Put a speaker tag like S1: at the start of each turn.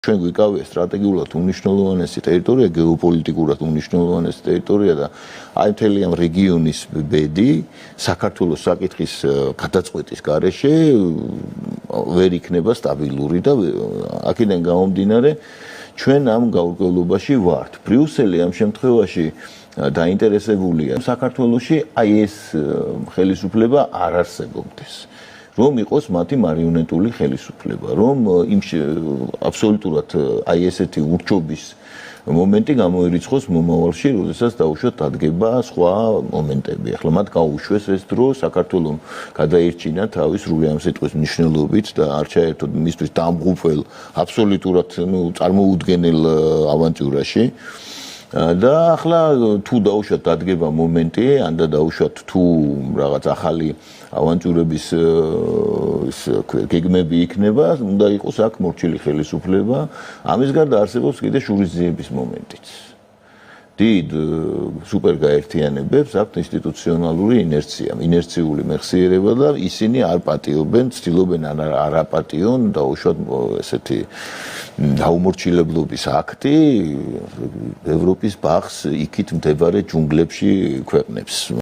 S1: ჩვენ გვიკავია სტრატეგიულად უმნიშვნელოვანესი ტერიტორია, გეოპოლიტიკურად უმნიშვნელოვანესი ტერიტორია და აი მთელი ამ რეგიონის ბედი საქართველოს საკითხის გადაწყვეტის გარეშე ვერ იქნება სტაბილური და აქედან გამომდინარე ჩვენ ამ გაურკვევლობაში ვართ. ბრიუსელი ამ შემთხვევაში დაინტერესებულია საქართველოში აი ეს ხელისუფლება არ არსებობდეს. რომ იყოს მათი მარიონეტული ხელისუფლება, რომ იმ აბსოლუტურად აი ესეთი ურჩობის მომენტი გამოირიცხოს მომავალში, როდესაც დაუშვათ დადგება სხვა მომენტები. ახლა მათ გაუშვეს ეს დრო, საქართველოს გადაირჩინა თავის სრული ამ სიტყვის მნიშვნელობით და არ ჩაერთოდ მისთვის დამღუპველ აბსოლუტურად წარმოუდგენელ ავანტიურაში. და ახლა თუ დაუშვათ დადგება მომენტი, ან დაუშვათ თუ რაღაც ახალი ავანტიურების გეგმები იქნება, უნდა იყოს აქ მორჩილი ხელისუფლება. ამის გარდა არსებობს კიდე შურისძიების მომენტიც. დიდ სუპერგაერთიანებებს აქვთ ინსტიტუციონალური ინერცია, ინერციული მეხსიერება და ისინი არ პატიობენ, ცდილობენ არ აპატიონ დაუშვათ ესეთი დაუმორჩილებლობის აქტი ევროპის ბაღს იქით მდებარე ჯუნგლებში ქვეყნებს.